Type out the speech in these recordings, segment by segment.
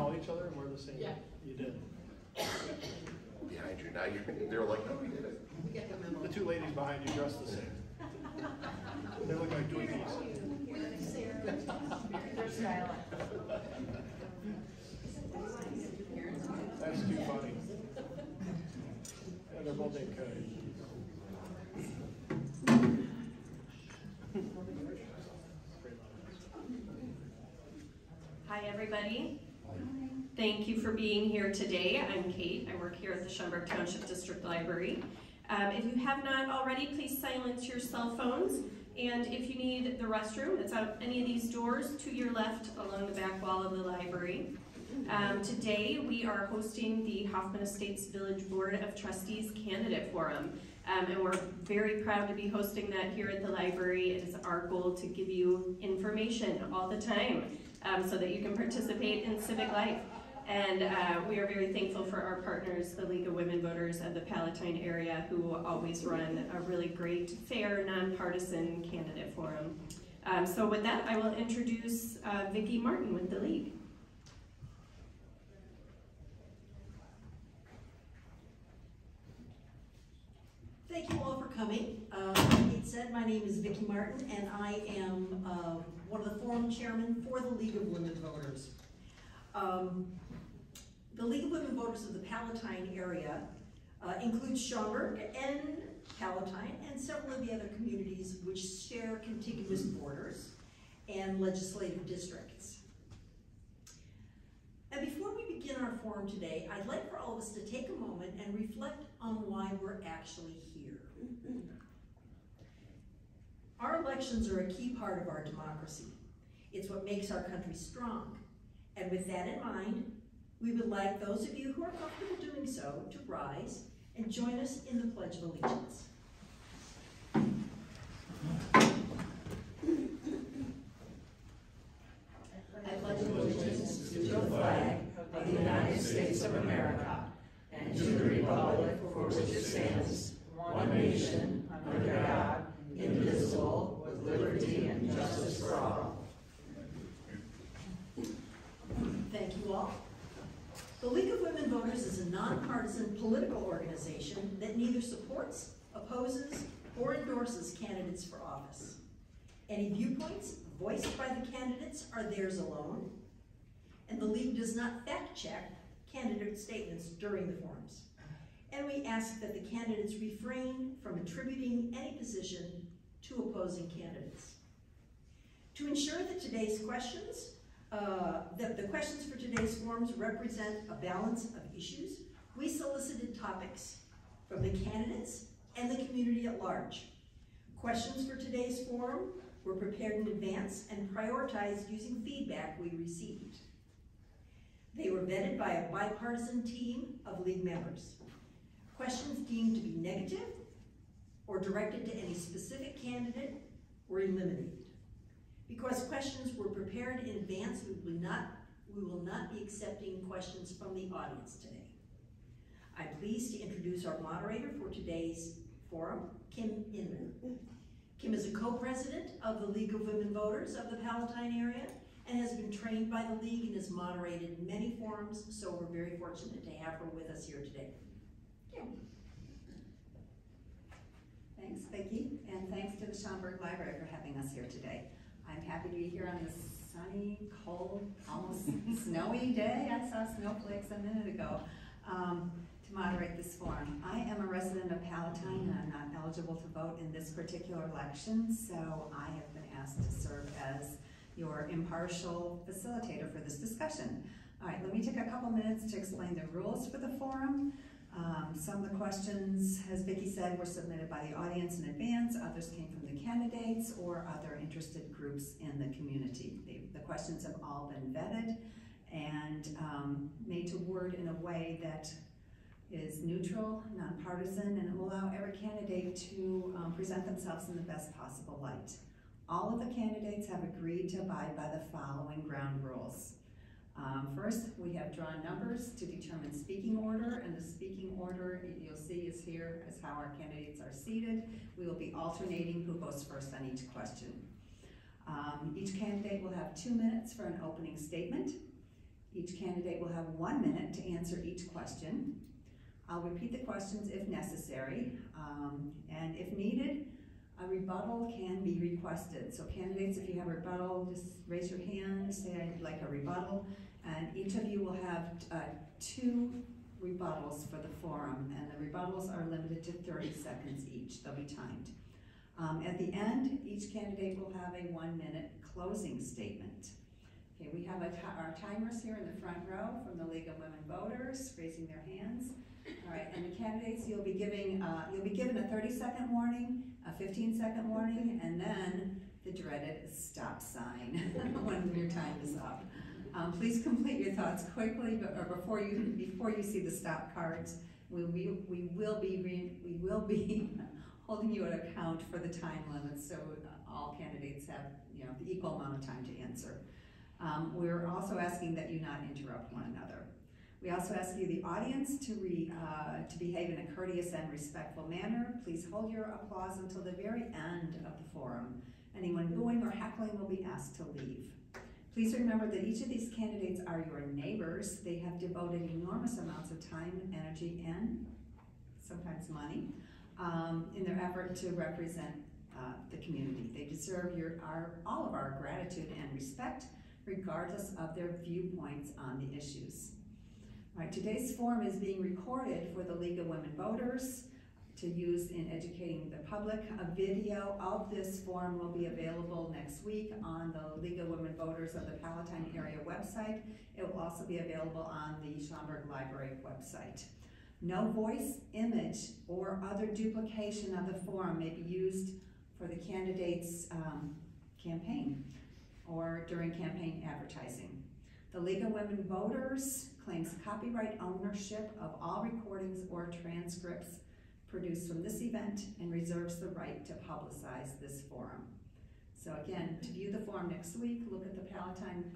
call each other and wear the same? Yeah. You did. Behind you now, they were like, no, we did it. We get the memo. The two ladies behind you dress the same. They look like Twinkies. They're styling. That's too funny. Yeah, they're both named Cody. Hi, everybody. Thank you for being here today. I'm Kate. I work here at the Schaumburg Township District Library. If you have not already, please silence your cell phones. And if you need the restroom, it's out any of these doors to your left along the back wall of the library. Today, we are hosting the Hoffman Estates Village Board of Trustees Candidate Forum. And we're very proud to be hosting that here at the library. It is our goal to give you information all the time so that you can participate in civic life. And we are very thankful for our partners, the League of Women Voters of the Palatine area, who always run a really great, fair, nonpartisan candidate forum. So with that, I will introduce Vicki Martin with the League. Thank you all for coming. It said my name is Vicki Martin, and I am one of the forum chairmen for the League of Women Voters. The League of Women Voters of the Palatine area includes Schaumburg and Palatine and several of the other communities which share contiguous borders and legislative districts. And before we begin our forum today, I'd like for all of us to take a moment and reflect on why we're actually here. Our elections are a key part of our democracy. It's what makes our country strong. And with that in mind, we would like those of you who are comfortable doing so to rise and join us in the Pledge of Allegiance. I pledge allegiance to the flag of the United States of America and to the republic for which it stands, one nation, under God, indivisible, with liberty and justice for all. Thank you all. The League of Women Voters is a nonpartisan political organization that neither supports, opposes, or endorses candidates for office. Any viewpoints voiced by the candidates are theirs alone, and the League does not fact-check candidate statements during the forums. And we ask that the candidates refrain from attributing any position to opposing candidates. To ensure that today's questions, the questions for today's forums represent a balance of issues, we solicited topics from the candidates and the community at large. Questions for today's forum were prepared in advance and prioritized using feedback we received. They were vetted by a bipartisan team of League members. Questions deemed to be negative or directed to any specific candidate were eliminated. Because questions were prepared in advance, we will not be accepting questions from the audience today. I'm pleased to introduce our moderator for today's forum, Kim Inman. Kim is a co-president of the League of Women Voters of the Palatine area and has been trained by the League and has moderated many forums, so we're very fortunate to have her with us here today. Kim. Thanks, Vicki, and thanks to the Schaumburg Library for having us here today. I'm happy to be here on this sunny, cold, almost snowy day. I saw snowflakes a minute ago to moderate this forum. I am a resident of Palatine and I'm not eligible to vote in this particular election, so I have been asked to serve as your impartial facilitator for this discussion. All right, let me take a couple minutes to explain the rules for the forum. Some of the questions, as Vicki said, were submitted by the audience in advance. Others came from the candidates or other interested groups in the community. The questions have all been vetted and made to word in a way that is neutral, nonpartisan, and will allow every candidate to present themselves in the best possible light. All of the candidates have agreed to abide by the following ground rules. First, we have drawn numbers to determine speaking order, and the speaking order you'll see is here as how our candidates are seated. We will be alternating who goes first on each question. Each candidate will have 2 minutes for an opening statement. Each Each candidate will have 1 minute to answer each question. I'll repeat the questions if necessary, and if needed, a rebuttal can be requested. So candidates, if you have a rebuttal, just raise your hand, say I'd like a rebuttal, and each of you will have 2 rebuttals for the forum, and the rebuttals are limited to 30 seconds each. They'll be timed. At the end, each candidate will have a 1-minute closing statement. Okay, we have our timers here in the front row from the League of Women Voters raising their hands. All right, and the candidates, you'll be given a 30-second warning, a 15-second warning, and then the dreaded stop sign when your time is up. Please complete your thoughts quickly, or before you see the stop cards. We will be holding you at account for the time limits, so all candidates have the equal amount of time to answer. We're also asking that you not interrupt one another. We also ask you, the audience, to behave in a courteous and respectful manner. Please hold your applause until the very end of the forum. Anyone booing or heckling will be asked to leave. Please remember that each of these candidates are your neighbors. They have devoted enormous amounts of time, energy, and sometimes money in their effort to represent the community. They deserve all of our gratitude and respect, regardless of their viewpoints on the issues. All right, today's forum is being recorded for the League of Women Voters to use in educating the public. A video of this forum will be available next week on the League of Women Voters of the Palatine area website. It will also be available on the Schaumburg Library website. No voice, image, or other duplication of the forum may be used for the candidate's campaign or during campaign advertising. The League of Women Voters claims copyright ownership of all recordings or transcripts produced from this event and reserves the right to publicize this forum. So again, to view the forum next week, look at the Palatine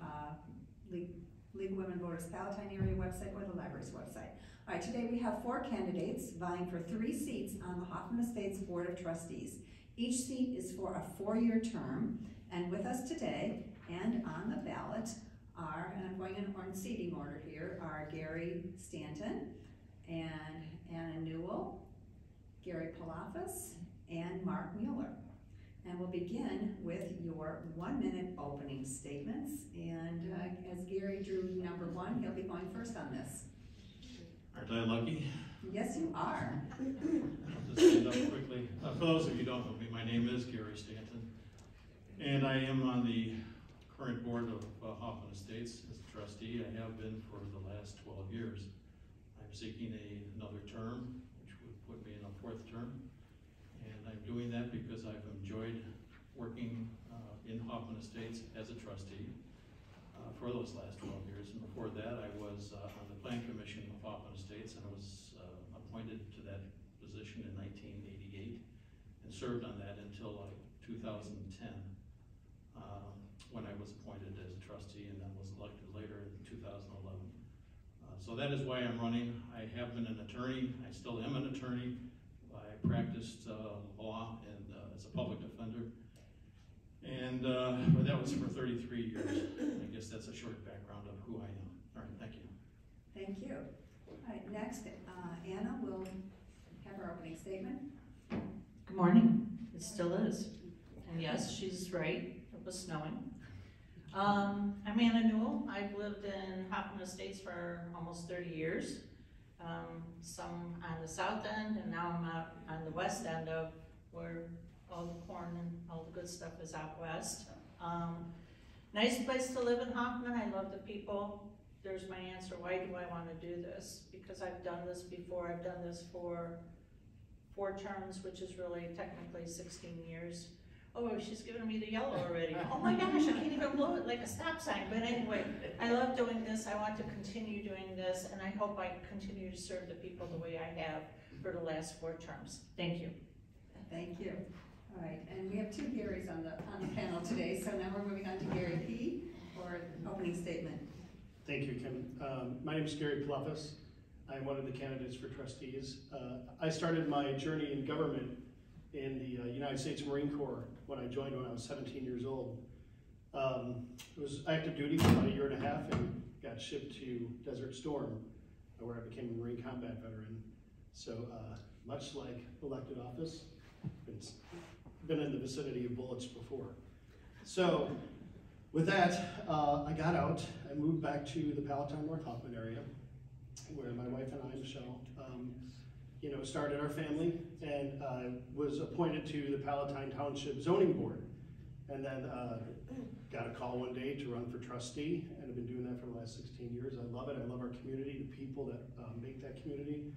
League of Women Voters Palatine area website or the library's website. All right, today we have 4 candidates vying for 3 seats on the Hoffman Estates Board of Trustees. Each seat is for a 4-year term, and with us today and on the ballot are, and I'm going in seating order here, are Gary Stanton and Anna Newell, Gary Palafis, and Mark Mueller. And we'll begin with your 1-minute opening statements. And as Gary drew number 1, he'll be going first on this. Aren't I lucky? Yes, you are. I'll just stand up quickly. For those of you who don't know me, my name is Gary Stanton, and I am on the current board of Hoffman Estates as a trustee. I have been for the last 12 years. I'm seeking another term, which would put me in a 4th term. And I'm doing that because I've enjoyed working in Hoffman Estates as a trustee for those last 12 years. And before that, I was on the Plan Commission of Hoffman Estates, and I was appointed to that position in 1988 and served on that until 2010 when I was appointed as a trustee and then was elected later in 2011. So that is why I'm running. I have been an attorney. I still am an attorney. I practiced law and as a public defender, and but that was for 33 years. I guess that's a short background of who I am. All right, thank you. Thank you. All right, next, Anna will have her opening statement. Good morning. It still is. And yes, she's right. It was snowing. I'm Anna Newell. I've lived in Hoffman Estates for almost 30 years. Some on the south end, and now I'm out on the west end of where all the corn and all the good stuff is out west. Nice place to live in Hoffman. I love the people. There's my answer. Why do I want to do this? Because I've done this before. I've done this for 4 terms, which is really technically 16 years. Oh, she's giving me the yellow already. Oh my gosh, I can't even blow it like a stop sign. But anyway, I love doing this. I want to continue doing this, and I hope I continue to serve the people the way I have for the last 4 terms. Thank you. Thank you. All right, and we have 2 Garys on the panel today, so now we're moving on to Gary P. for opening statement. Thank you, Kim. My name is Gary Palafis. I'm one of the candidates for trustees. I started my journey in government in the United States Marine Corps when I joined when I was 17 years old. It was active duty for about 1.5 years, and got shipped to Desert Storm, where I became a Marine combat veteran. So much like elected office, been in the vicinity of bullets before. So with that, I got out. I moved back to the Palatine North Hoffman area, where my wife and I, Michelle, started our family, and was appointed to the Palatine Township Zoning Board. And then got a call one day to run for trustee, and I've been doing that for the last 16 years. I love it. I love our community, the people that make that community,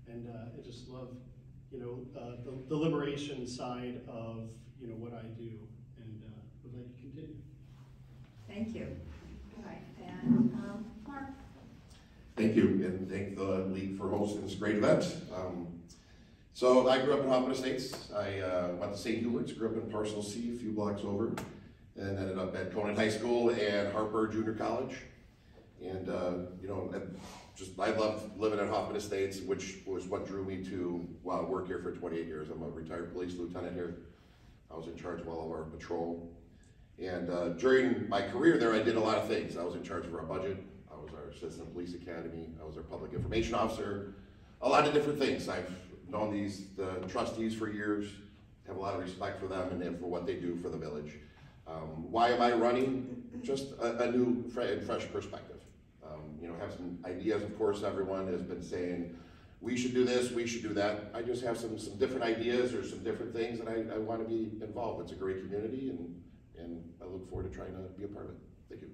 and I just love, the liberation side of what I do, and would like to continue. Thank you. All right, and Mark. Thank you, and thank the league for hosting this great event. So I grew up in Hoffman Estates. I went to St. Hubert's, grew up in Parcel C, a few blocks over, and ended up at Conant High School and Harper Junior College. And I loved living at Hoffman Estates, which was what drew me to work here for 28 years. I'm a retired police lieutenant here. I was in charge of all of our patrol. And during my career there, I did a lot of things. I was in charge of our budget. I was our assistant police academy. I was our public information officer. A lot of different things. I've known the trustees for years, have a lot of respect for them and for what they do for the village. Why am I running? Just a new and fresh perspective. Have some ideas. Of course, everyone has been saying, we should do this, we should do that. I just have some different ideas or some different things that I want to be involved. It's a great community, and I look forward to trying to be a part of it. Thank you.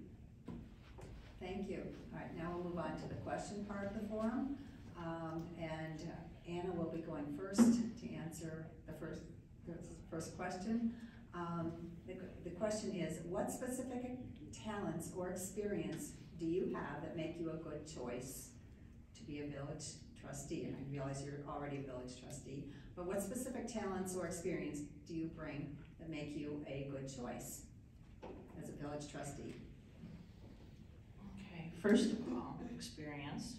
Thank you. All right, now we'll move on to the question part of the forum. And Anna will be going first to answer the first question. The question is, what specific talents or experience do you have that make you a good choice to be a village trustee? And I realize you're already a village trustee, but what specific talents or experience do you bring that make you a good choice as a village trustee? Okay, first of all, experience.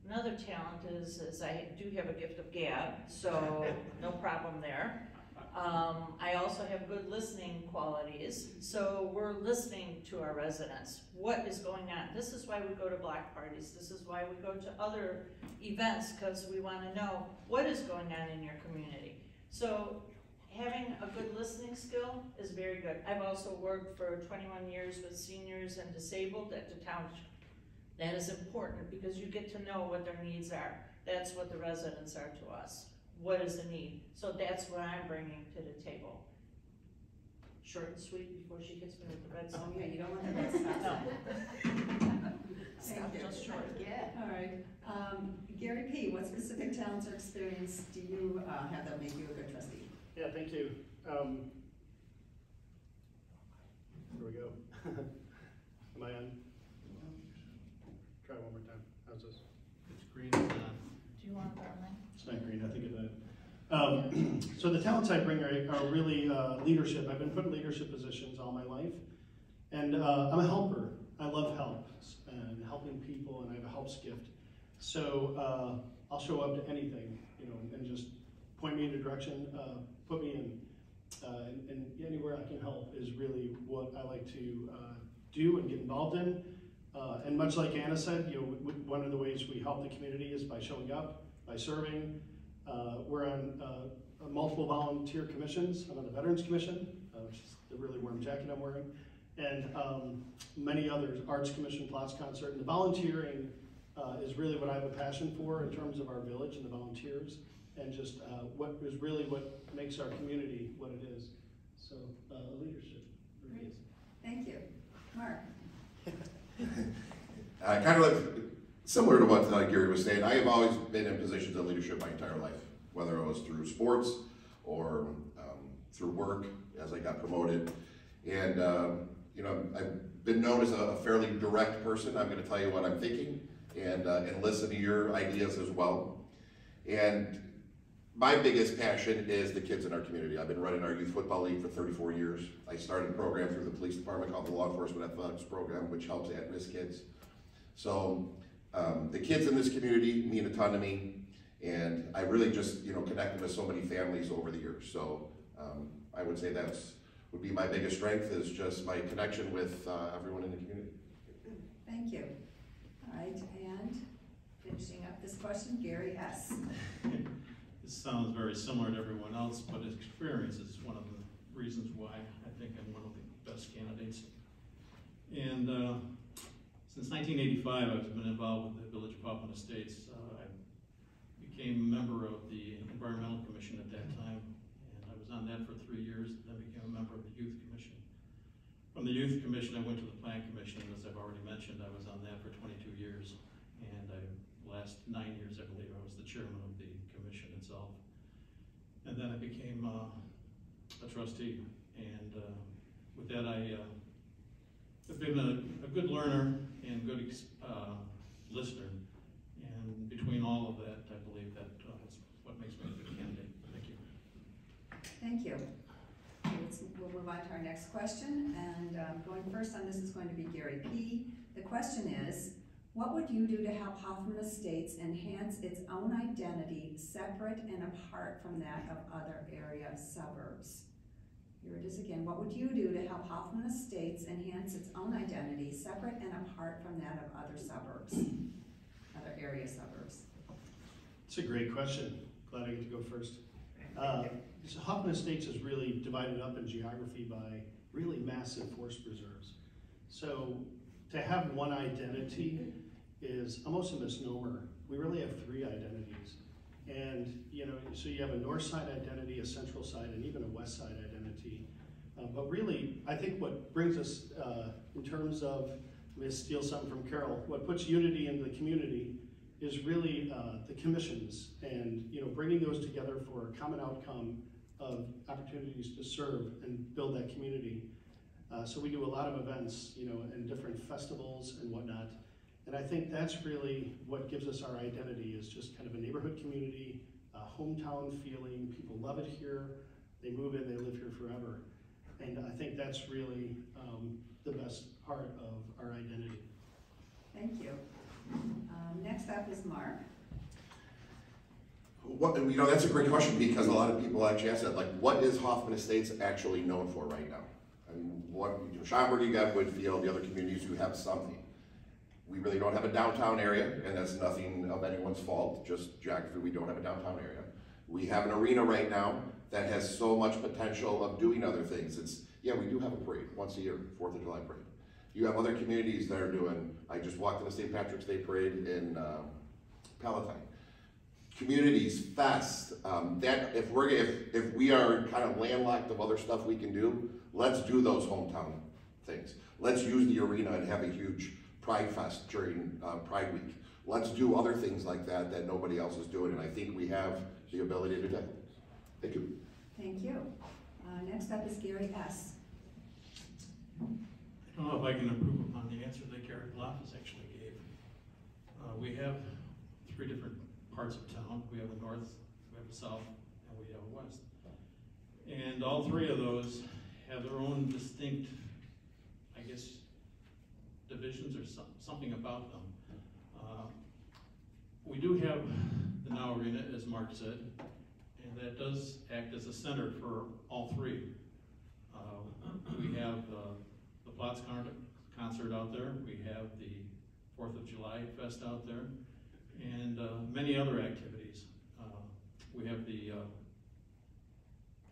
Another talent is I do have a gift of gab, so no problem there. I also have good listening qualities, so we're listening to our residents. What is going on? This is why we go to block parties. This is why we go to other events, because we want to know what is going on in your community. So having a good listening skill is very good. I've also worked for 21 years with seniors and disabled at the township. That is important because you get to know what their needs are. That's what the residents are to us. What is the need? So that's what I'm bringing to the table. Short and sweet before she hits me with the red stuff. Okay, you don't want the red stuff. No. Thank you. Just short. All right. Gary P., what specific talents or experience do you have that make you a good trustee? Yeah, thank you. Here we go. Am I on? Try one more time. How's this? It's green. It's not. Do you want that one? It's not green, I think of that. So the talents I bring are really leadership. I've been put in leadership positions all my life. And I'm a helper. I love help and helping people, and I have a helps gift. So I'll show up to anything, and just point me in a direction, put me in. And anywhere I can help is really what I like to do and get involved in. And much like Anna said, one of the ways we help the community is by showing up, by serving. We're on multiple volunteer commissions. I'm on the Veterans Commission, which is the really warm jacket I'm wearing, and many others, Arts Commission, Plots Concert. And the volunteering is really what I have a passion for in terms of our village and the volunteers, and just what makes our community what it is. So leadership. Great. Thank you. Mark. Kind of like similar to what Gary was saying, I have always been in positions of leadership my entire life, whether it was through sports or through work as I got promoted. And I've been known as a fairly direct person. I'm going to tell you what I'm thinking and listen to your ideas as well. And my biggest passion is the kids in our community. I've been running our youth football league for 34 years. I started a program through the police department called the Law Enforcement Athletics Program, which helps at-risk kids. So the kids in this community mean a ton to me, and I really just connected with so many families over the years. So I would say would be my biggest strength, is just my connection with everyone in the community. Thank Thank you. All right, and finishing up this question, Gary S. This sounds very similar to everyone else, but experience is one of the reasons why I think I'm one of the best candidates. And since 1985, I've been involved with the Village of Hoffman Estates. I became a member of the Environmental Commission at that time, and I was on that for 3 years, and then became a member of the Youth Commission. From the Youth Commission, I went to the Plan Commission, and as I've already mentioned, I was on that for 22 years. And the last 9 years, I believe, I was the chairman of the commission itself. And then I became a trustee. And with that, I've been a good learner and good listener. And between all of that, I believe that is what makes me a good candidate. Thank you. Thank you. We'll move on to our next question, and going first on this is going to be Gary P. The question is, what would you do to help Hoffman Estates enhance its own identity separate and apart from that of other area suburbs? Here it is again. What would you do to help Hoffman Estates enhance its own identity separate and apart from that of other suburbs, other area suburbs? It's a great question. Glad I get to go first. So Hoffman Estates is really divided up in geography by really massive forest preserves. So to have one identity is almost a misnomer. We really have 3 identities. And so you have a north side identity, a central side, and even a west side identity. But really, I think what brings us in terms of, I'm going to steal something from Carol, what puts unity in the community is really the commissions and bringing those together for a common outcome of opportunities to serve and build that community. So we do a lot of events, and different festivals and whatnot. And I think that's really what gives us our identity, is just kind of a neighborhood community, a hometown feeling. People love it here. They move in, they live here forever. And I think that's really the best part of our identity. Thank you. Next up is Mark. That's a great question, because a lot of people actually ask that, like, what is Hoffman Estates actually known for right now? And Schaumburg, you got Woodfield, the other communities who have something. We really don't have a downtown area, and that's nothing of anyone's fault, just geography, we don't have a downtown area. We have an arena right now that has so much potential of doing other things. We do have a parade once a year, 4th of July parade. You have other communities that are doing, I just walked in the St. Patrick's Day parade in Palatine. Communities, fest, that if we are kind of landlocked of other stuff we can do, let's do those hometown things. Let's use the arena and have a huge Pride Fest during Pride Week. Let's do other things like that that nobody else is doing, and I think we have the ability to do that. Thank you. Thank you. Next up is Gary S. I don't know if I can improve upon the answer that Gary Loftus actually gave. We have 3 different parts of town. We have the north, we have the south, and we have the west. And all 3 of those have their own distinct, I guess, divisions or something about them. We do have the Now Arena, as Mark said, and that does act as a center for all 3. We have the Platts concert out there. We have the 4th of July Fest out there, and many other activities. We have the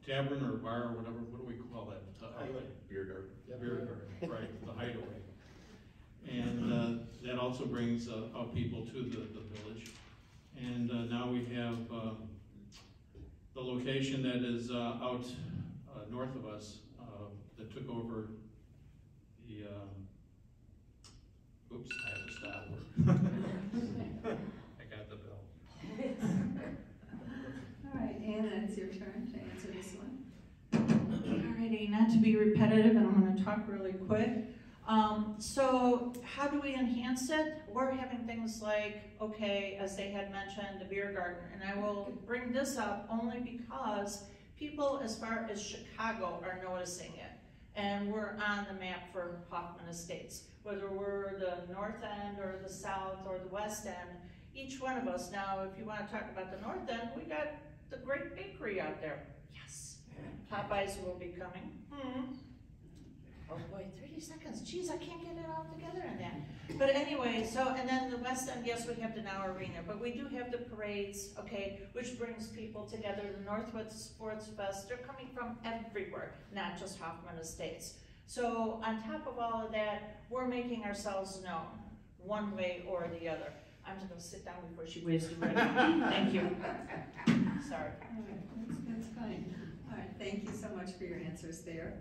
tavern or bar or whatever, what do we call that? Beer garden. Beer garden, right, the hideaway. And that also brings out people to the village. And now we have the location that is out north of us that took over the, oops, I have to stop. I got the bill. All right, Anna, it's your turn to answer this one. Alrighty, not to be repetitive, and I'm going to talk really quick. So how do we enhance it? We're having things like, okay, as they had mentioned, the beer garden, and I will bring this up only because people as far as Chicago are noticing it, and we're on the map for Hoffman Estates. Whether we're the north end or the south or the west end, each one of us. Now, if you want to talk about the north end, we got the great bakery out there. Yes, Popeyes will be coming. Oh boy, 30 seconds. Geez, I can't get it all together in that. But anyway, so, and then the West End, yes, we have the Now Arena, but we do have the parades, okay, which brings people together. The Northwest Sports Fest, they're coming from everywhere, not just Hoffman Estates. So on top of all of that, we're making ourselves known, one way or the other. I'm just gonna sit down before she waves the red. Thank you. Sorry. All right, that's fine. All right, thank you so much for your answers there.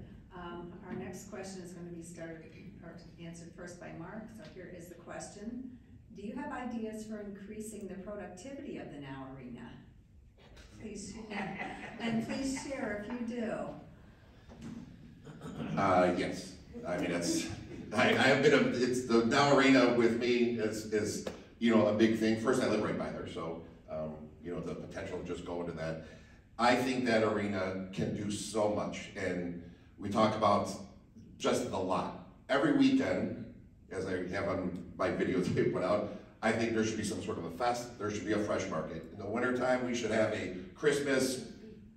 Our next question is going to be answered first by Mark. So here is the question. Do you have ideas for increasing the productivity of the Now Arena? Please, and please share if you do. Yes. I mean, I have been it's the Now Arena with me is you know, a big thing. First, I live right by there, so you know, the potential of just going to that. I think that arena can do so much, and we talk about just the lot. Every weekend, as I have on my videos they put out, I think there should be some sort of a fest, there should be a fresh market. In the wintertime, we should have a Christmas,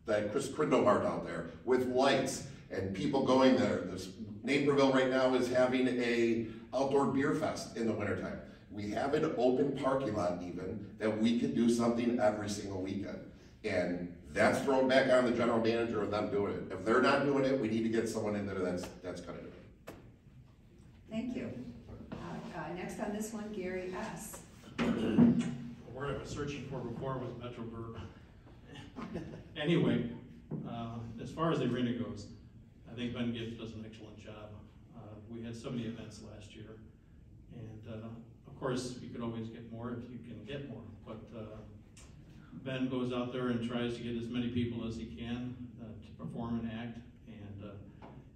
that Chris Crindo Mart out there with lights and people going there. This Naperville right now is having a outdoor beer fest in the wintertime. We have an open parking lot even that we can do something every single weekend. And that's thrown back on the general manager of them doing it. If they're not doing it, we need to get someone in there that's gonna do it. Thank you. Next on this one, Gary S. The word I was searching for before was Metroburg. Anyway, as far as the arena goes, I think Ben Gibbs does an excellent job. We had so many events last year, and of course, you could always get more if you can get more, but Ben goes out there and tries to get as many people as he can to perform and act, and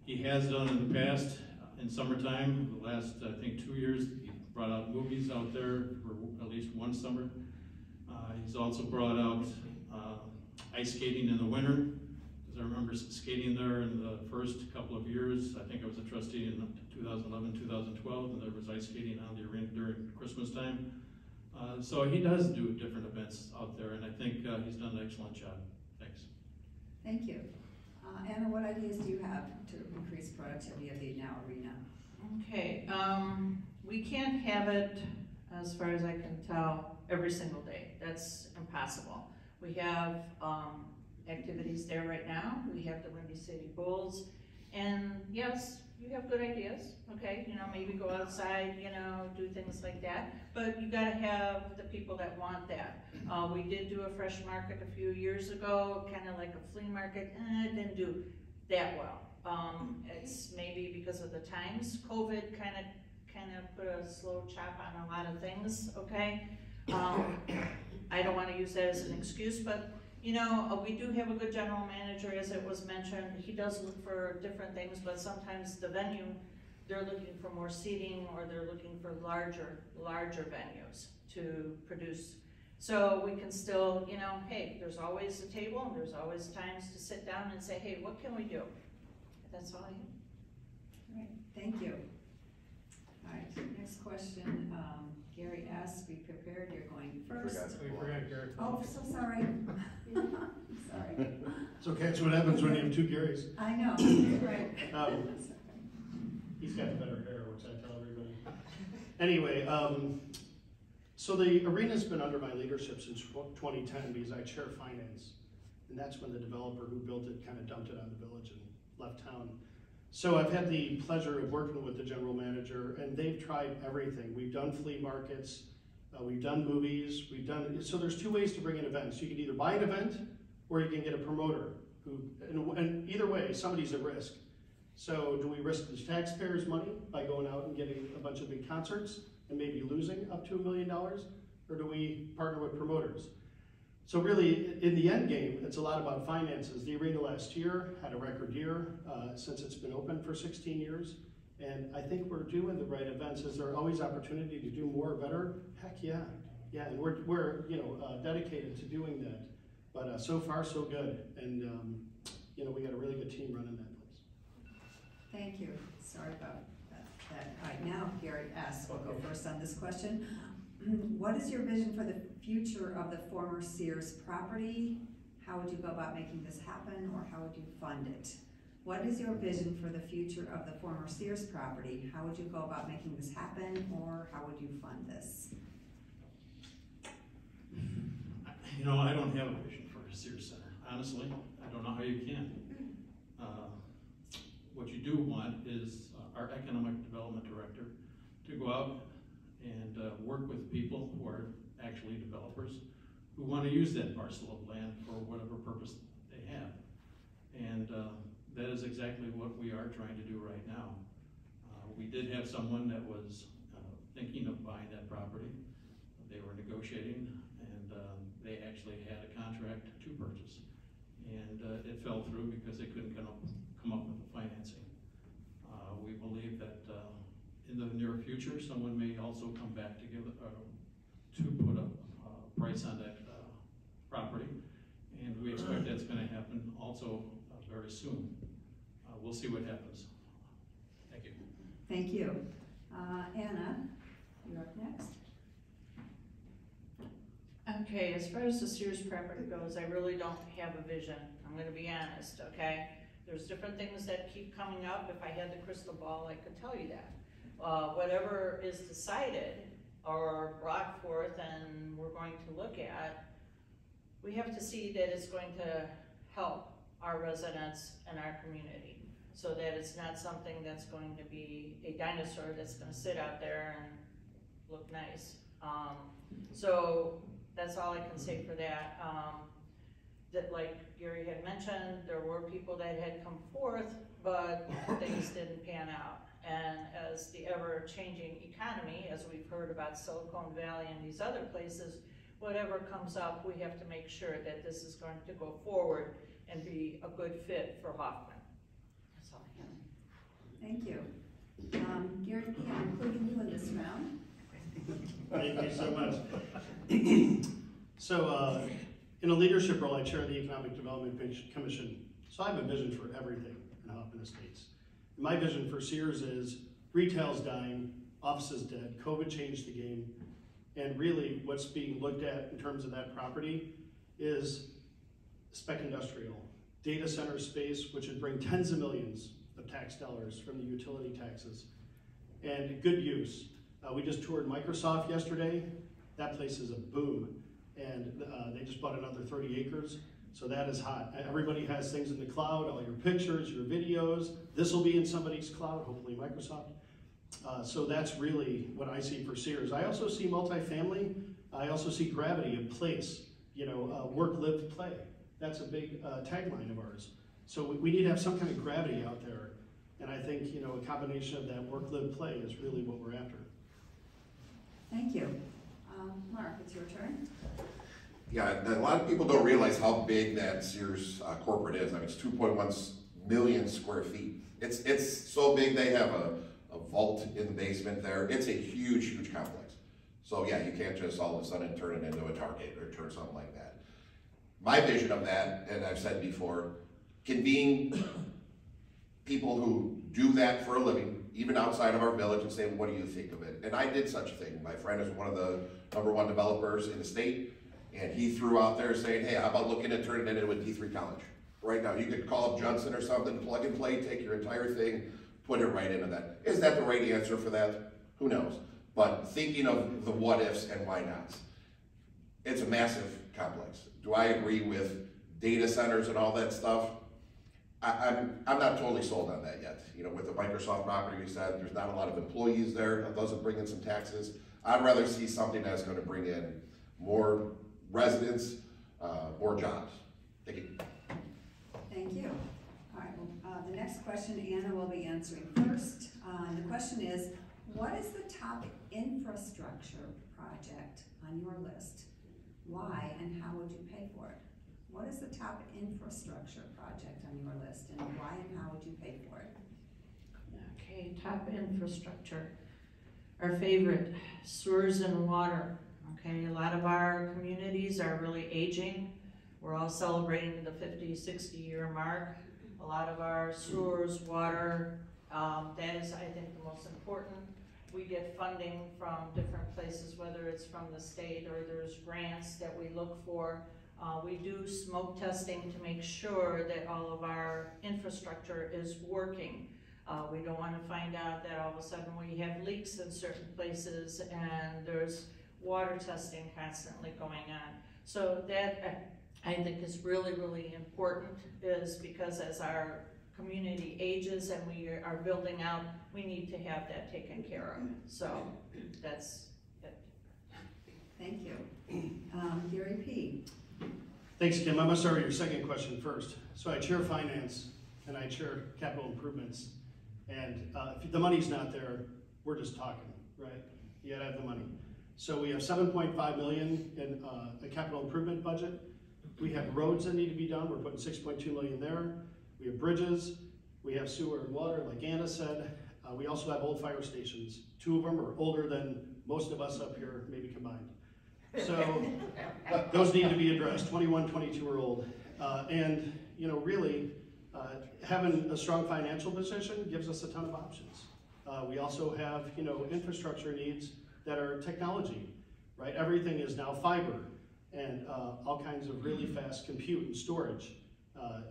he has done in the past. In summertime, the last, I think, 2 years, he brought out movies out there for at least one summer. He's also brought out ice skating in the winter, because I remember skating there in the first couple of years. I think I was a trustee in 2011, 2012, and there was ice skating on the arena during Christmas time. So he does do different events out there, and I think he's done an excellent job. Thanks. Thank you. Anna, what ideas do you have to increase productivity of the Now Arena? Okay, we can't have it, as far as I can tell, every single day. That's impossible. We have activities there right now. We have the Windy City Bulls, and yes, you have good ideas, okay? You know, maybe go outside, you know, do things like that, but you gotta have the people that want that. We did do a fresh market a few years ago, kind of like a flea market, it didn't do that well. It's maybe because of the times. COVID kind of put a slow chop on a lot of things, okay? I don't want to use that as an excuse, but you know, we do have a good general manager, as it was mentioned. He does look for different things, but sometimes the venue, they're looking for more seating, or they're looking for larger venues to produce. So we can still, you know, hey, there's always a table, and there's always times to sit down and say, hey, what can we do? That's all I have. All right, thank you. All right, next question. Gary S., be prepared, you're going first. We forgot Gary. Oh, so sorry. Sorry. It's okay, it's what happens when you have two Garys. I know, right. He's got better hair, which I tell everybody. Anyway, so the arena's been under my leadership since 2010 because I chair finance. And that's when the developer who built it kind of dumped it on the village and left town. So I've had the pleasure of working with the general manager, and they've tried everything. We've done flea markets, we've done movies, so there's two ways to bring in events. You can either buy an event, or you can get a promoter, and either way, somebody's at risk. So do we risk the taxpayers' money by going out and getting a bunch of big concerts and maybe losing up to $1 million, or do we partner with promoters? So really, in the end game, it's a lot about finances. The arena last year had a record year since it's been open for 16 years. And I think we're doing the right events. Is there always opportunity to do more or better? Heck yeah. Yeah, and we're dedicated to doing that. But so far, so good. And you know, we got a really good team running that place. Thank you. Sorry about that. All right, now Gary S. will go first on this question. What is your vision for the future of the former Sears property? How would you go about making this happen, or how would you fund it? What is your vision for the future of the former Sears property? How would you go about making this happen, or how would you fund this? You know, I don't have a vision for a Sears Center, honestly. I don't know how you can. What you do want is our economic development director to go out and work with people who are actually developers who want to use that parcel of land for whatever purpose they have. And that is exactly what we are trying to do right now. We did have someone that was thinking of buying that property. They were negotiating, and they actually had a contract to purchase. And it fell through because they couldn't come up with the financing. We believe that in the near future, someone may also come back to give to put a price on that property, and we expect that's going to happen also very soon. We'll see what happens. Thank you. Thank you. Anna, you're up next. Okay, as far as the Sears property goes, I really don't have a vision. I'm going to be honest, okay? There's different things that keep coming up. If I had the crystal ball, I could tell you that. Whatever is decided or brought forth and we're going to look at, we have to see that it's going to help our residents and our community, so that it's not something that's going to be a dinosaur that's going to sit out there and look nice. So that's all I can say for that. That, like Gary had mentioned, there were people that had come forth, but things didn't pan out. And as the ever-changing economy, as we've heard about Silicon Valley and these other places, whatever comes up, we have to make sure that this is going to go forward and be a good fit for Hoffman. That's all I have. Thank you. Gary P., I'm including you in this round. Thank you so much. So, in a leadership role, I chair the Economic Development Commission. So I have a vision for everything in Hoffman Estates. My vision for Sears is retail's dying, offices dead, COVID changed the game, and really what's being looked at in terms of that property is spec industrial, data center space, which would bring tens of millions of tax dollars from the utility taxes, and good use. We just toured Microsoft yesterday. That place is a boom, and they just bought another 30 acres, so that is hot. Everybody has things in the cloud, all your pictures, your videos. This will be in somebody's cloud, hopefully Microsoft. So that's really what I see for Sears. I also see multifamily. I also see gravity of place, work, live, play. That's a big tagline of ours. So we need to have some kind of gravity out there. And I think, a combination of that work, live, play is really what we're after. Thank you. Mark, it's your turn. Yeah, a lot of people don't realize how big that Sears corporate is. I mean, it's 2.1 million square feet. It's so big they have a vault in the basement there. It's a huge, huge complex. So yeah, you can't just all of a sudden turn it into a Target or turn something like that. My vision of that, and I've said before, convene people who do that for a living, even outside of our village, and say, what do you think of it? And I did such a thing. My friend is one of the #1 developers in the state, and he threw out there saying, hey, how about looking at turning it into a D3 college? Right now, you could call up Judson or something, plug and play, take your entire thing, put it right into that. Is that the right answer for that? Who knows? But thinking of the what ifs and why nots. It's a massive complex. Do I agree with data centers and all that stuff? I'm not totally sold on that yet. With the Microsoft property, we said there's not a lot of employees there. That doesn't bring in some taxes. I'd rather see something that's going to bring in more residents, more jobs. Thank you. Thank you. All right, well, the next question Anna will be answering first. The question is, what is the top infrastructure project on your list? Why and how would you pay for it? What is the top infrastructure project on your list, and why and how would you pay for it? Okay, top infrastructure. Our favorite, sewers and water. Okay, a lot of our communities are really aging. We're all celebrating the 50, 60-year mark. A lot of our sewers, water, that is, I think, the most important. We get funding from different places, whether it's from the state or there's grants that we look for. We do smoke testing to make sure that all of our infrastructure is working. We don't want to find out that all of a sudden we have leaks in certain places and there's water testing constantly going on. So that I think is really, really important, is because as our community ages and we are building out, we need to have that taken care of. So that's it. Thank you. Gary P. Thanks, Kim. I'm gonna start with your second question first. So I chair finance and I chair capital improvements. And if the money's not there, we're just talking, right? You gotta have the money. So we have 7.5 million in a capital improvement budget. We have roads that need to be done. We're putting 6.2 million there. We have bridges. We have sewer and water, like Anna said. We also have old fire stations. 2 of them are older than most of us up here, maybe combined. So those need to be addressed. 21, 22 are old. And really, having a strong financial position gives us a ton of options. We also have infrastructure needs that are technology, right? Everything is now fiber and all kinds of really fast compute and storage.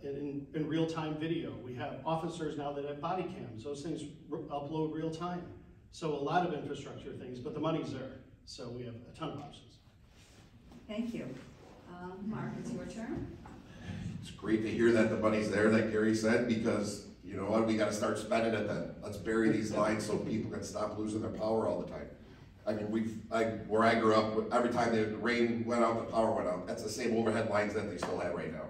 In real-time video. We have officers now that have body cams. Those things upload real time. So a lot of infrastructure things, but the money's there. So we have a ton of options. Thank you. Mark, it's your turn. It's great to hear that the money's there, like Gary said, because you know what, we gotta start spending it then. Let's bury these lines so people can stop losing their power all the time. I mean, where I grew up, every time the rain went out, the power went out. That's the same overhead lines that they still have right now.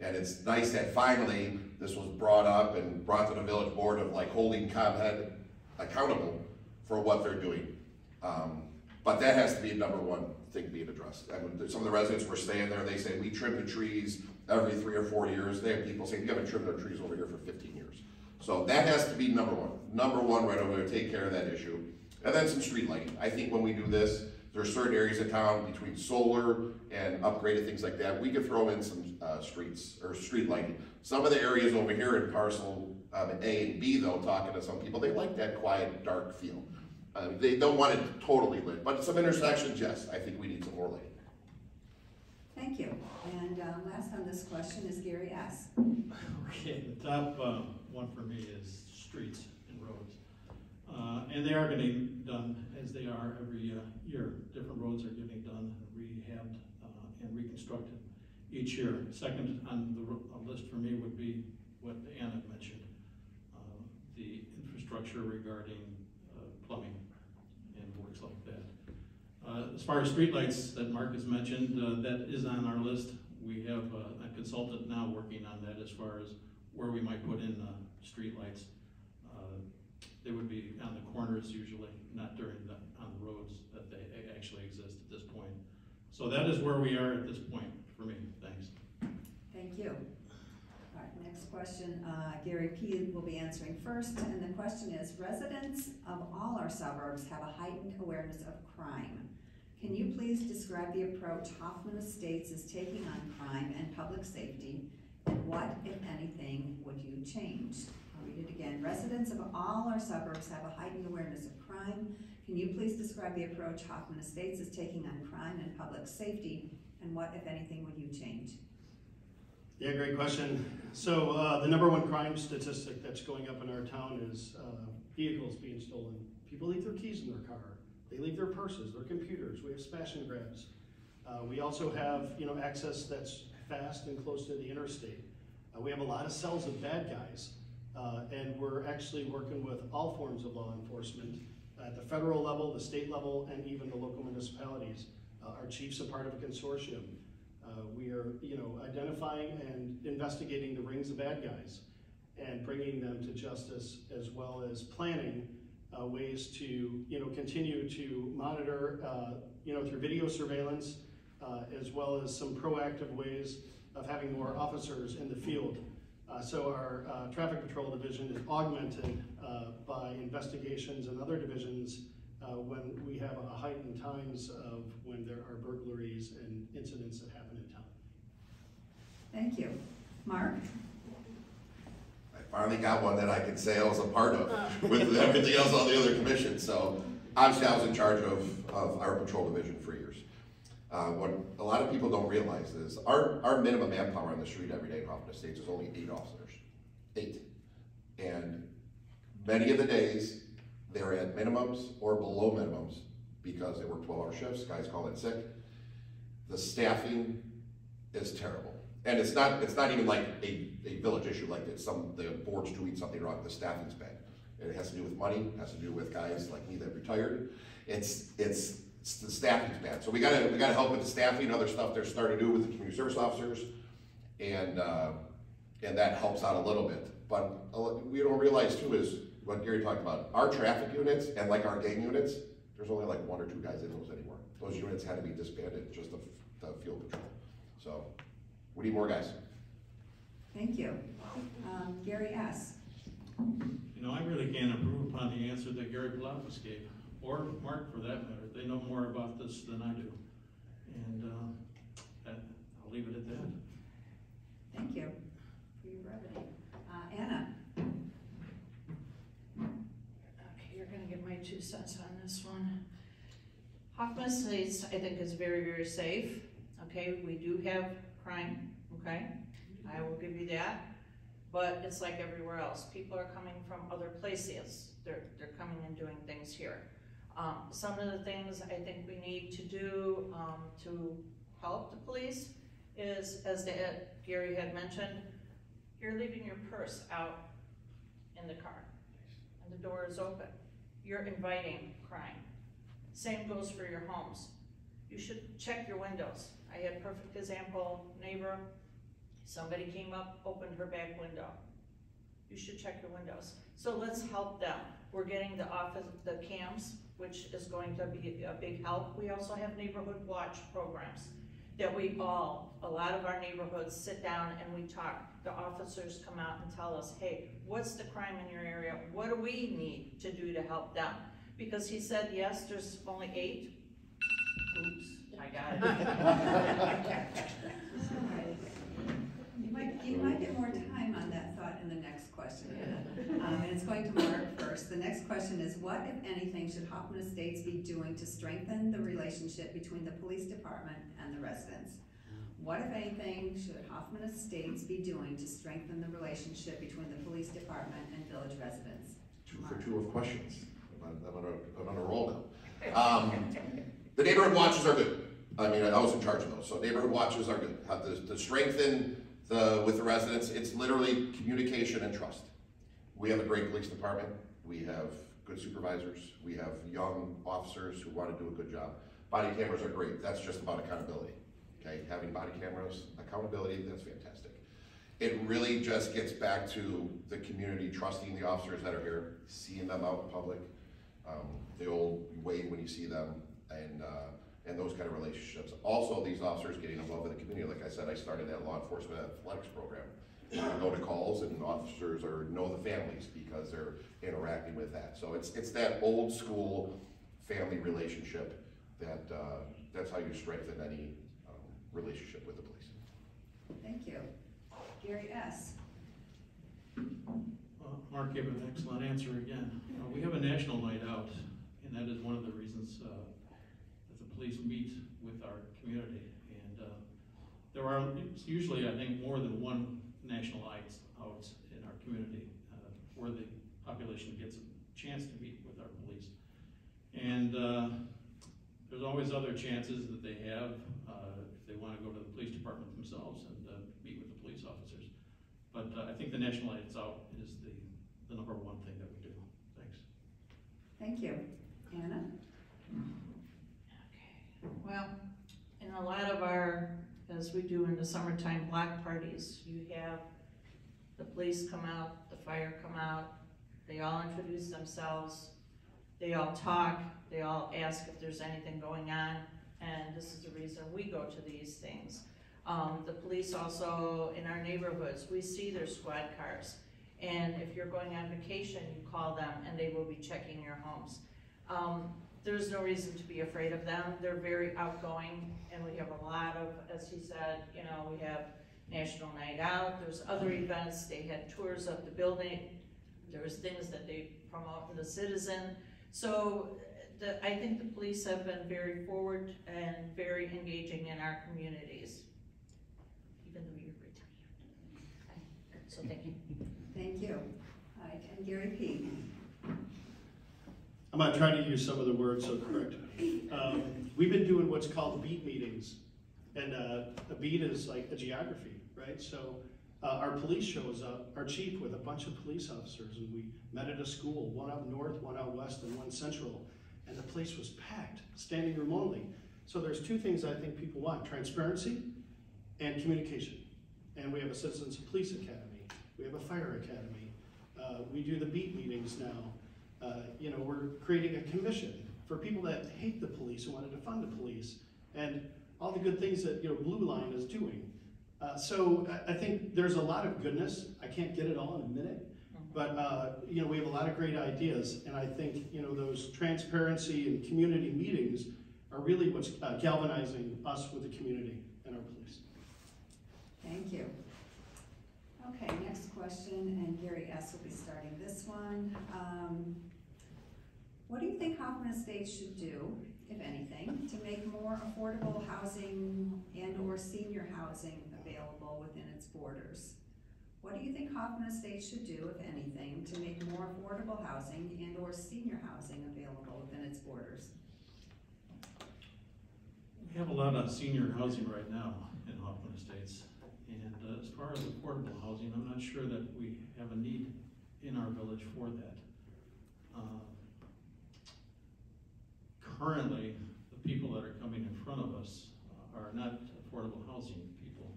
And it's nice that finally this was brought up and brought to the village board of like holding ComEd accountable for what they're doing. But that has to be number one thing being addressed. I mean, some of the residents were staying there, they say, we trim the trees every 3 or 4 years. They have people saying, you haven't trimmed our trees over here for 15 years. So that has to be number one. Number one right over there, take care of that issue. And then some street lighting. I think when we do this, there are certain areas of town between solar and upgraded things like that. We could throw in some streets or street lighting. Some of the areas over here in parcel A and B though, talking to some people, they like that quiet, dark feel. They don't want it totally lit, but some intersections, yes, I think we need some more lighting. Thank you. And last on this question is Gary S. Okay, the top one for me is streets and roads. And they are getting done as they are every year. Different roads are getting done, rehabbed, and reconstructed each year. Second on the list for me would be what Anna mentioned, the infrastructure regarding plumbing and works like that. As far as streetlights that Mark has mentioned, that is on our list. We have a consultant now working on that as far as where we might put in streetlights. They would be on the corners usually, not on the roads that they actually exist at this point. So that is where we are at this point for me. Thanks. Thank you. All right, next question, Gary P. will be answering first, and the question is, residents of all our suburbs have a heightened awareness of crime. Can you please describe the approach Hoffman Estates is taking on crime and public safety, and what, if anything, would you change? I'll read it again. Residents of all our suburbs have a heightened awareness of crime. Can you please describe the approach Hoffman Estates is taking on crime and public safety, and what, if anything, would you change? Yeah, great question. So the number one crime statistic that's going up in our town is vehicles being stolen. People leave their keys in their car. They leave their purses, their computers. We have smash and grabs. We also have access that's fast and close to the interstate. We have a lot of cells of bad guys, and we're actually working with all forms of law enforcement at the federal level, the state level, and even the local municipalities. Our chiefs are part of a consortium. We are identifying and investigating the rings of bad guys and bringing them to justice, as well as planning ways to continue to monitor through video surveillance, as well as some proactive ways of having more officers in the field. So our traffic patrol division is augmented by investigations and other divisions when we have heightened times of when there are burglaries and incidents that happen in town. Thank you. Mark? I finally got one that I could say I was a part of with everything else on the other commission. So obviously I was in charge of our patrol division for years. What a lot of people don't realize is our minimum manpower on the street every day in Hoffman Estates is only 8 officers. 8. And many of the days, they're at minimums or below minimums because they work 12-hour shifts, guys call in sick. The staffing is terrible. And it's not even like a village issue, like the board's doing something wrong, the staffing's bad. It has to do with money, it has to do with guys like me that retired. It's the staffing's bad. So we gotta help with the staffing and other stuff they're starting to do with the community service officers, and that helps out a little bit. But we don't realize too is what Gary talked about. Our traffic units and like our gang units, there's only like 1 or 2 guys in those anymore. Those units had to be disbanded, just the field patrol. So we need more guys. Thank you. Gary S. You know, I really can't improve upon the answer that Gary Palafis gave, or Mark for that matter. They know more about this than I do. And I'll leave it at that. Thank you for your brevity. Anna. Okay, you're gonna get my 2 cents on this one. Hoffman Estates, I think, is very, very safe. Okay, we do have crime, okay? I will give you that. But it's like everywhere else. People are coming from other places. They're coming and doing things here. Some of the things I think we need to do to help the police is, as Gary had mentioned, you're leaving your purse out in the car and the door is open. You're inviting crime. Same goes for your homes. You should check your windows. I had a perfect example, neighbor, somebody came up, opened her back window. You should check your windows. So let's help them. We're getting the cams, which is going to be a big help. We also have neighborhood watch programs that a lot of our neighborhoods sit down and we talk. The officers come out and tell us, hey, what's the crime in your area? What do we need to do to help them? Because he said, yes, there's only 8. Oops, I got it. You might get more time on that thought in the next question, Anna. And it's going to Mark first. The next question is, what, if anything, should Hoffman Estates be doing to strengthen the relationship between the police department and the residents? What, if anything, should Hoffman Estates be doing to strengthen the relationship between the police department and village residents? 2 for 2 of questions. I'm on a roll now. The neighborhood watches are good. I mean, I was in charge of those, so neighborhood watches are good. To strengthen with the residents, it's literally communication and trust. We have a great police department. We have good supervisors. We have young officers who want to do a good job. Body cameras are great. That's just about accountability. Okay, having body cameras, accountability, that's fantastic. It really just gets back to the community trusting the officers that are here, seeing them out in public, the old wave when you see them, and those kind of relationships. Also, these officers getting involved in the community. Like I said, I started that law enforcement athletics program. I go to calls and officers know the families because they're interacting with that. So it's that old school family relationship that's how you strengthen any relationship with the police. Thank you. Gary S. Mark gave an excellent answer again. We have a national night out, and that is one of the reasons that the police meet with our community. And there are usually, I think, more than one national night out in our community where the population gets a chance to meet with our police. And there's always other chances that they have if they want to go to the police department themselves and meet with the police officers. But I think the national nights out is the number one thing that we do. Thanks. Thank you. Anna? Okay. Well, in a lot of our, as we do in the summertime block parties, you have the police come out, the fire come out, they all introduce themselves, they all talk, they all ask if there's anything going on, and this is the reason we go to these things. The police also, in our neighborhoods, we see their squad cars. And if you're going on vacation, you call them and they will be checking your homes. There's no reason to be afraid of them. They're very outgoing, and we have a lot of, as he said, you know, we have National Night Out, there's other events, they had tours of the building, there was things that they promote in the Citizen. So I think the police have been very forward and very engaging in our communities, even though you're retired. So thank you. Thank you. All right, and Gary P. I'm gonna try to use some of the words so correct. We've been doing what's called beat meetings, and a beat is like a geography, right? So our police shows up, our chief with a bunch of police officers, and we met at a school, one out north, one out west, and one central, and the place was packed, standing room only. So there's two things I think people want: transparency and communication. And we have a Citizens Police Academy, we have a fire academy, we do the beat meetings now. You know, we're creating a commission for people that hate the police and want to defund the police, and all the good things that, you know, Blue Line is doing. So I think there's a lot of goodness. I can't get it all in a minute, but you know, we have a lot of great ideas, and I think, you know, those transparency and community meetings are really what's galvanizing us with the community and our police. Thank you. Okay, next question, and Gary S. will be starting this one. What do you think Hoffman Estates should do, if anything, to make more affordable housing and or senior housing available within its borders? What do you think Hoffman Estates should do, if anything, to make more affordable housing and or senior housing available within its borders? We have a lot of senior housing right now in Hoffman Estates. And as far as affordable housing, I'm not sure that we have a need in our village for that. Currently, the people that are coming in front of us are not affordable housing people.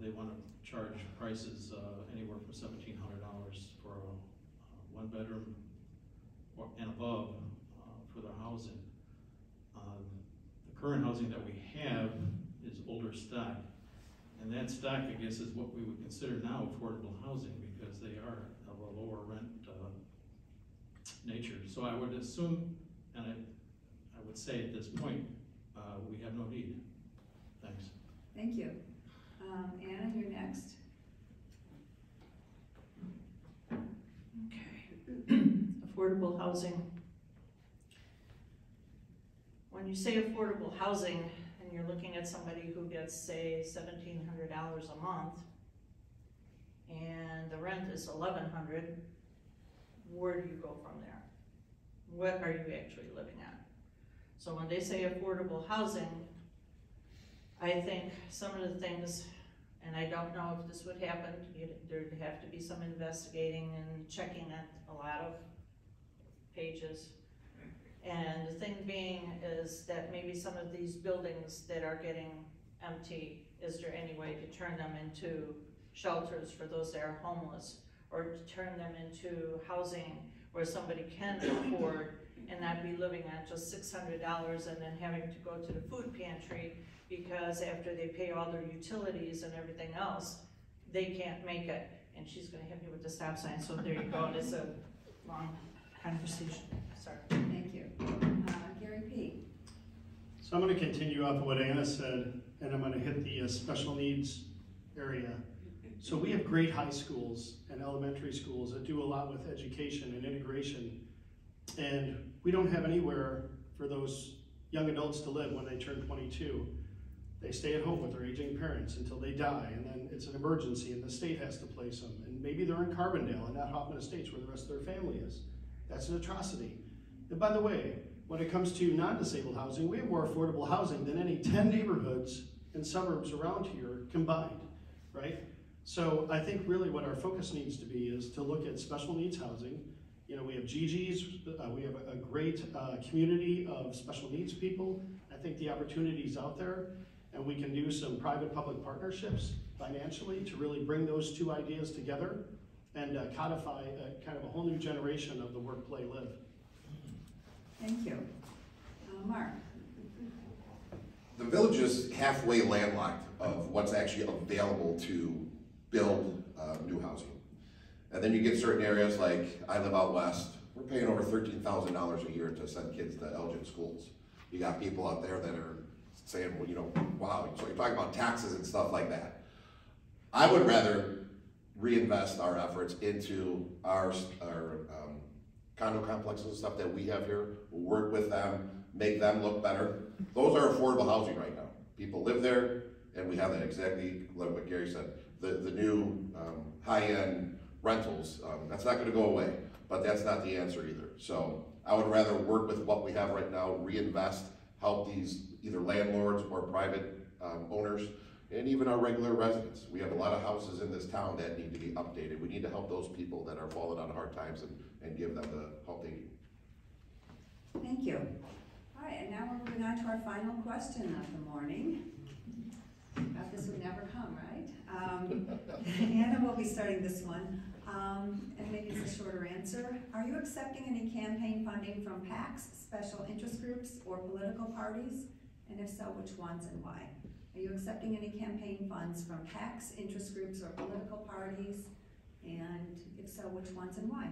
They want to charge prices anywhere from $1,700 for a one bedroom and above for their housing. The current housing that we have is older stock. And that stock, I guess, is what we would consider now affordable housing, because they are of a lower rent nature. So I would assume, and I would say at this point, we have no need. Thanks. Thank you. Anna, you're next. Okay. Affordable housing. When you say affordable housing, and you're looking at somebody who gets, say, $1,700 a month, and the rent is $1,100, where do you go from there? What are you actually living at? So when they say affordable housing, I think some of the things, and I don't know if this would happen, there'd have to be some investigating and checking at a lot of pages. And the thing being is that maybe some of these buildings that are getting empty, is there any way to turn them into shelters for those that are homeless, or to turn them into housing where somebody can afford and not be living on just $600 and then having to go to the food pantry because after they pay all their utilities and everything else, they can't make it. And she's gonna hit me with the stop sign, so there you go. It's a long conversation, sorry. Thank you. Gary P. So I'm going to continue off of what Anna said, and I'm going to hit the special needs area. So we have great high schools and elementary schools that do a lot with education and integration, and we don't have anywhere for those young adults to live when they turn 22. They stay at home with their aging parents until they die, and then it's an emergency and the state has to place them. And maybe they're in Carbondale and not Hoffman Estates where the rest of their family is. That's an atrocity. And by the way, when it comes to non-disabled housing, we have more affordable housing than any 10 neighborhoods and suburbs around here combined, right? So I think really what our focus needs to be is to look at special needs housing. You know, we have Gigi's, we have a great community of special needs people. I think the opportunity's out there, and we can do some private-public partnerships financially to really bring those two ideas together and codify kind of a whole new generation of the work, play, live. Thank you. Mark. The village is halfway landlocked of what's actually available to build new housing. And then you get certain areas like, I live out west, we're paying over $13,000 a year to send kids to Elgin schools. You got people out there that are saying, well, you know, wow, so you're talking about taxes and stuff like that. I would rather reinvest our efforts into our condo complexes and stuff that we have here. We'll work with them, make them look better. Those are affordable housing right now. People live there, and we have that exactly like what Gary said. The new high-end rentals, that's not gonna go away, but that's not the answer either. So I would rather work with what we have right now, reinvest, help these either landlords or private owners, and even our regular residents. We have a lot of houses in this town that need to be updated. We need to help those people that are falling on hard times and give them the help they need. Thank you. All right, and now we're moving on to our final question of the morning. Thought this would never come, right? Anna will be starting this one, and maybe it's a shorter answer. Are you accepting any campaign funding from PACs, special interest groups, or political parties? And if so, which ones and why? Are you accepting any campaign funds from PACs, interest groups, or political parties? And if so, which ones and why?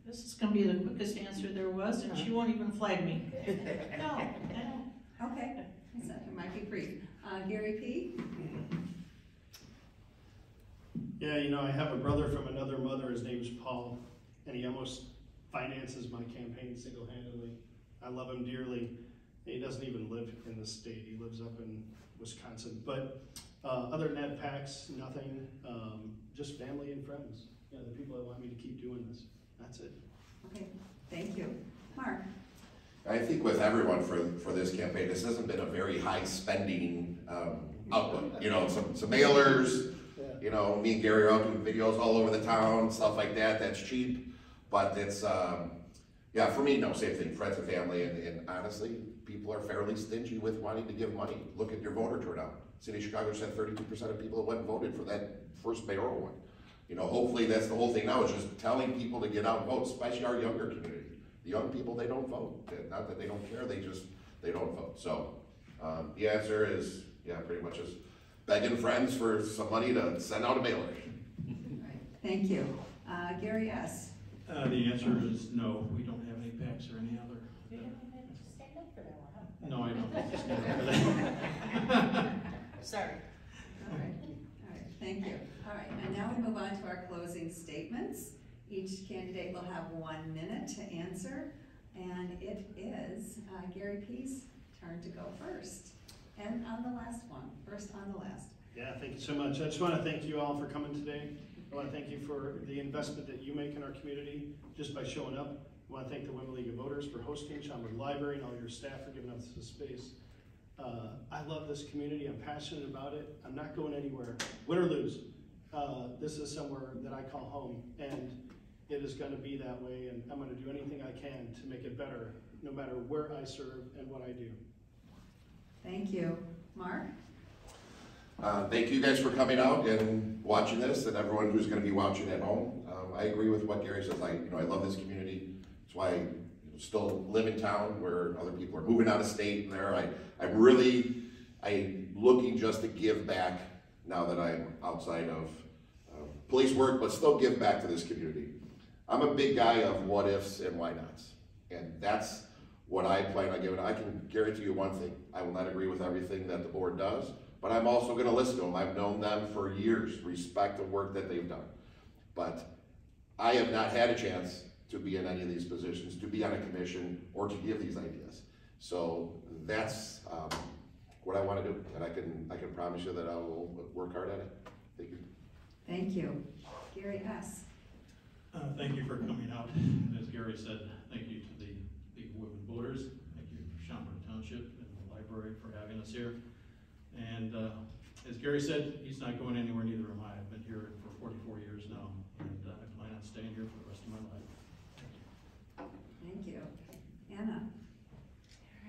This is gonna be the quickest answer there was, and she won't even flag me. No, I don't. Okay, so it might be brief. Gary P? Yeah, you know, I have a brother from another mother, his name's Paul, and he almost finances my campaign single-handedly. I love him dearly. He doesn't even live in the state, he lives up in Wisconsin. But other than that, PACs, nothing, just family and friends. You know, the people that want me to keep doing this, that's it. Okay, thank you. Mark? I think with everyone for this campaign, this hasn't been a very high spending output. You know, some mailers, you know, me and Gary are out doing videos all over the town, stuff like that, that's cheap. But it's, yeah, for me, no, same thing, friends and family, and honestly, people are fairly stingy with wanting to give money. Look at your voter turnout. City of Chicago said 32% of people that went and voted for that first mayoral one. You know, hopefully that's the whole thing now, is just telling people to get out and vote, especially our younger community. The young people, they don't vote. Not that they don't care, they don't vote. So the answer is, yeah, pretty much just begging friends for some money to send out a mailer. Right. Thank you. Gary S. The answer is no, we don't have any PACs or any other. You haven't had to stand up for that one, huh? No, I don't have to stand up for that. Sorry. All right, thank you. All right, and now we move on to our closing statements. Each candidate will have 1 minute to answer, and it is Gary P's turn to go first. And on the last one, first on the last. Yeah, thank you so much. I just want to thank you all for coming today. I want to thank you for the investment that you make in our community just by showing up. I want to thank the Women League of Voters for hosting, Schaumburg Library, and all your staff for giving us this space. I love this community. I'm passionate about it. I'm not going anywhere, win or lose. This is somewhere that I call home, and it is going to be that way, and I'm going to do anything I can to make it better, no matter where I serve and what I do. Thank you. Mark? Thank you guys for coming out and watching this, and everyone who's going to be watching at home. I agree with what Gary says. I love this community. That's why I still live in town where other people are moving out of state. And there, I'm looking just to give back now that I'm outside of police work, but still give back to this community. I'm a big guy of what ifs and why nots, and that's what I plan on giving. I can guarantee you one thing: I will not agree with everything that the board does. But I'm also going to listen to them. I've known them for years, respect the work that they've done. But I have not had a chance to be in any of these positions, to be on a commission, or to give these ideas. So that's what I want to do, and I can promise you that I will work hard at it. Thank you. Thank you. Gary S. Thank you for coming out. As Gary said, thank you to the League of Women Voters. Thank you for Schaumburg Township and the library for having us here. And as Gary said, he's not going anywhere, neither am I. I've been here for 44 years now, and I plan on staying here for the rest of my life. Thank you. Anna?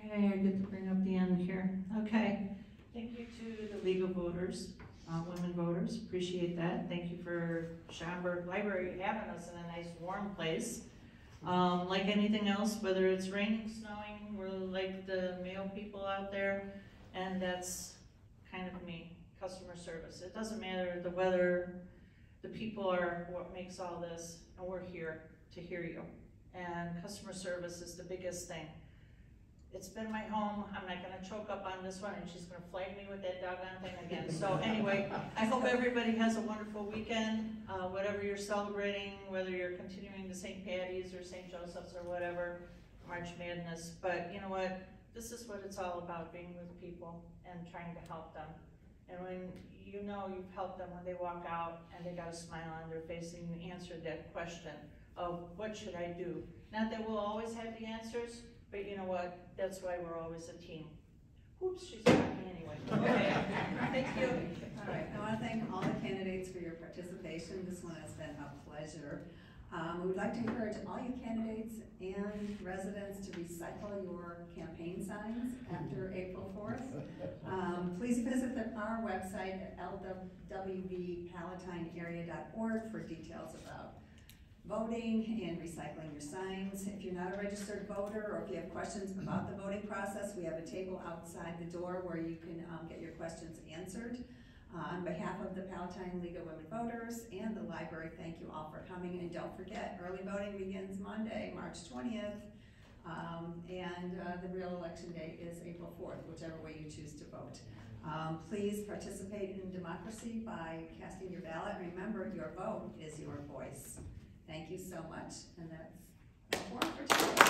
All right, I get to bring up the end here. Okay. Thank you to the League of Voters, women voters. Appreciate that. Thank you for Schaumburg Library having us in a nice warm place. Like anything else, whether it's raining, snowing, we're like the male people out there, and that's kind of me, customer service. It doesn't matter the weather, the people are what makes all this, and we're here to hear you. And customer service is the biggest thing. It's been my home. I'm not gonna choke up on this one, and she's gonna flag me with that doggone thing again. So anyway, I hope everybody has a wonderful weekend, whatever you're celebrating, whether you're continuing to St. Patty's or St. Joseph's or whatever, March Madness. But you know what? This is what it's all about, being with people and trying to help them. And when you know you've helped them when they walk out and they got a smile on their face and you answered that question of what should I do? Not that we'll always have the answers, but you know what? That's why we're always a team. Oops, she's got me anyway. Okay, thank you. All right, I want to thank all the candidates for your participation. This one has been a pleasure. We would like to encourage all you candidates and residents to recycle your campaign signs after April 4th. Please visit our website at lwvpalatinearea.org for details about voting and recycling your signs. If you're not a registered voter or if you have questions about the voting process, we have a table outside the door where you can get your questions answered. On behalf of the Palatine League of Women Voters and the library, thank you all for coming. And don't forget, early voting begins Monday, March 20th. And the real election day is April 4th, whichever way you choose to vote. Please participate in democracy by casting your ballot. Remember, your vote is your voice. Thank you so much, and that's the forum for today.